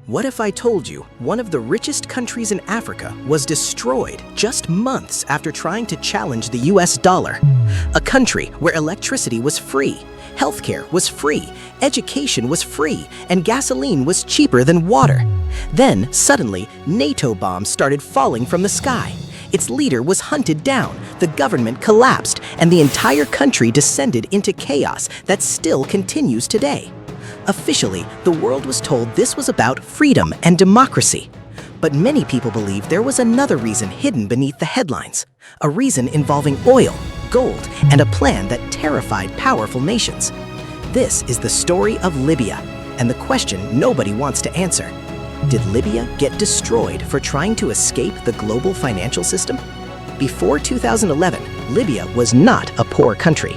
What if I told you one of the richest countries in Africa was destroyed just months after trying to challenge the US dollar? A country where electricity was free, healthcare was free, education was free, and gasoline was cheaper than water. Then, suddenly, NATO bombs started falling from the sky. Its leader was hunted down, the government collapsed, and the entire country descended into chaos that still continues today. Officially, the world was told this was about freedom and democracy. But many people believe there was another reason hidden beneath the headlines, a reason involving oil, gold, and a plan that terrified powerful nations. This is the story of Libya, and the question nobody wants to answer. Did Libya get destroyed for trying to escape the global financial system? Before 2011, Libya was not a poor country.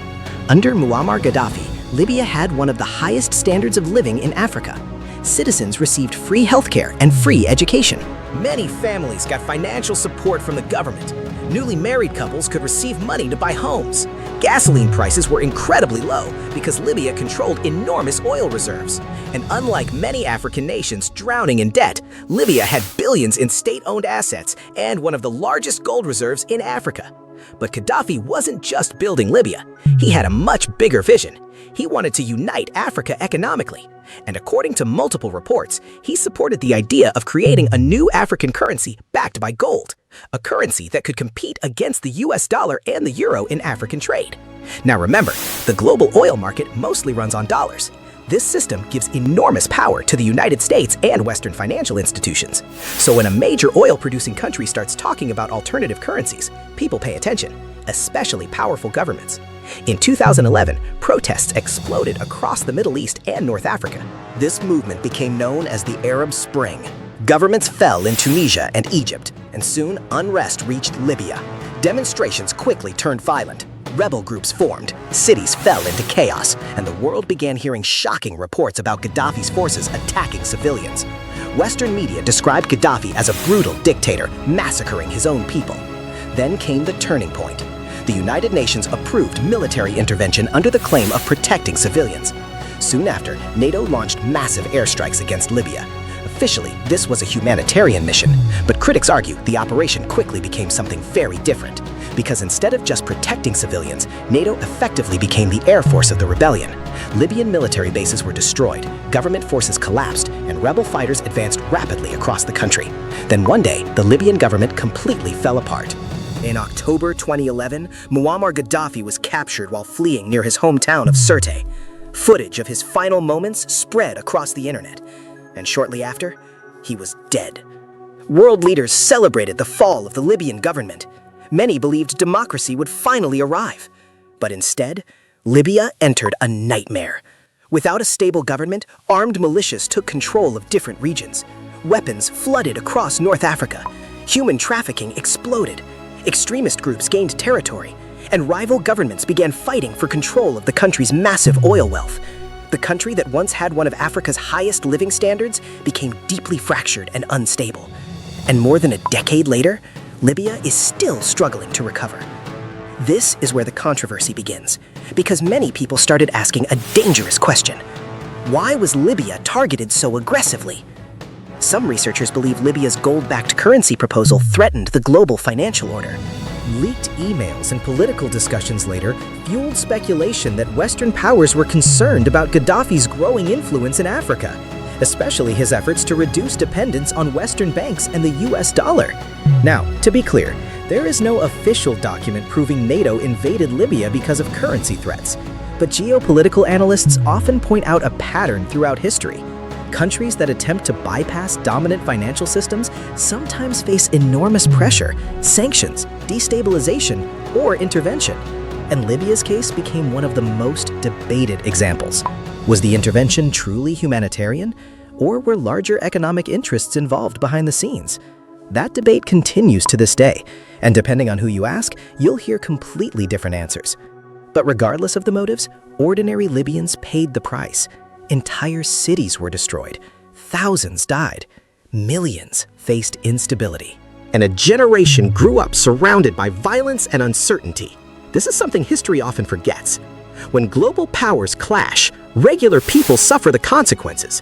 Under Muammar Gaddafi, Libya had one of the highest standards of living in Africa. Citizens received free healthcare and free education. Many families got financial support from the government. Newly married couples could receive money to buy homes. Gasoline prices were incredibly low because Libya controlled enormous oil reserves. And unlike many African nations drowning in debt, Libya had billions in state-owned assets and one of the largest gold reserves in Africa. But Gaddafi wasn't just building Libya. He had a much bigger vision. He wanted to unite Africa economically. And according to multiple reports, he supported the idea of creating a new African currency backed by gold, a currency that could compete against the US dollar and the euro in African trade. Now remember, the global oil market mostly runs on dollars. This system gives enormous power to the United States and Western financial institutions. So when a major oil-producing country starts talking about alternative currencies, people pay attention, especially powerful governments. In 2011, protests exploded across the Middle East and North Africa. This movement became known as the Arab Spring. Governments fell in Tunisia and Egypt, and soon unrest reached Libya. Demonstrations quickly turned violent. Rebel groups formed, cities fell into chaos, and the world began hearing shocking reports about Gaddafi's forces attacking civilians. Western media described Gaddafi as a brutal dictator, massacring his own people. Then came the turning point. The United Nations approved military intervention under the claim of protecting civilians. Soon after, NATO launched massive airstrikes against Libya. Officially, this was a humanitarian mission, but critics argue the operation quickly became something very different. Because instead of just protecting civilians, NATO effectively became the air force of the rebellion. Libyan military bases were destroyed, government forces collapsed, and rebel fighters advanced rapidly across the country. Then one day, the Libyan government completely fell apart. In October 2011, Muammar Gaddafi was captured while fleeing near his hometown of Sirte. Footage of his final moments spread across the internet, and shortly after, he was dead. World leaders celebrated the fall of the Libyan government. Many believed democracy would finally arrive. But instead, Libya entered a nightmare. Without a stable government, armed militias took control of different regions. Weapons flooded across North Africa. Human trafficking exploded. Extremist groups gained territory. And rival governments began fighting for control of the country's massive oil wealth. The country that once had one of Africa's highest living standards became deeply fractured and unstable. And more than a decade later, Libya is still struggling to recover. This is where the controversy begins, because many people started asking a dangerous question. Why was Libya targeted so aggressively? Some researchers believe Libya's gold-backed currency proposal threatened the global financial order. Leaked emails and political discussions later fueled speculation that Western powers were concerned about Gaddafi's growing influence in Africa, especially his efforts to reduce dependence on Western banks and the US dollar. Now, to be clear, there is no official document proving NATO invaded Libya because of currency threats, but geopolitical analysts often point out a pattern throughout history. Countries that attempt to bypass dominant financial systems sometimes face enormous pressure, sanctions, destabilization, or intervention. And Libya's case became one of the most debated examples. Was the intervention truly humanitarian, or were larger economic interests involved behind the scenes? That debate continues to this day, and depending on who you ask, you'll hear completely different answers. But regardless of the motives, ordinary Libyans paid the price. Entire cities were destroyed, thousands died, millions faced instability. And a generation grew up surrounded by violence and uncertainty. This is something history often forgets. When global powers clash, regular people suffer the consequences.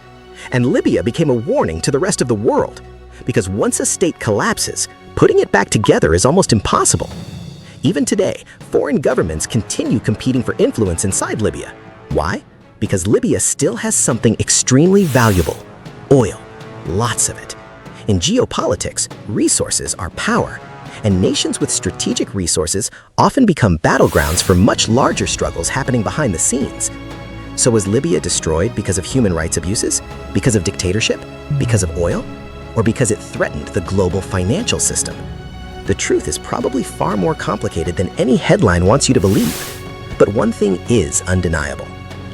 And Libya became a warning to the rest of the world, because once a state collapses, putting it back together is almost impossible. Even today, foreign governments continue competing for influence inside Libya. Why? Because Libya still has something extremely valuable: oil, lots of it. In geopolitics, resources are power, and nations with strategic resources often become battlegrounds for much larger struggles happening behind the scenes. So was Libya destroyed because of human rights abuses, because of dictatorship, because of oil, or because it threatened the global financial system? The truth is probably far more complicated than any headline wants you to believe. But one thing is undeniable: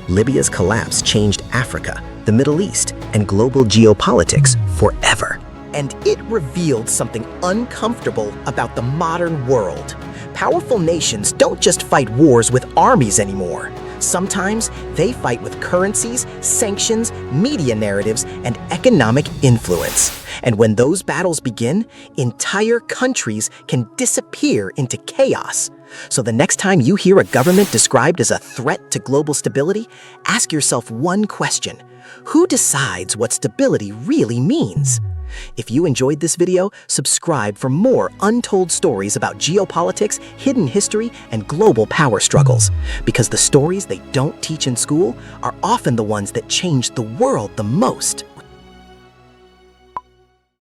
Libya's collapse changed Africa, the Middle East, and global geopolitics forever. And it revealed something uncomfortable about the modern world. Powerful nations don't just fight wars with armies anymore. Sometimes they fight with currencies, sanctions, media narratives, and economic influence. And when those battles begin, entire countries can disappear into chaos. So the next time you hear a government described as a threat to global stability, ask yourself one question: who decides what stability really means? If you enjoyed this video, subscribe for more untold stories about geopolitics, hidden history, and global power struggles. Because the stories they don't teach in school are often the ones that change the world the most.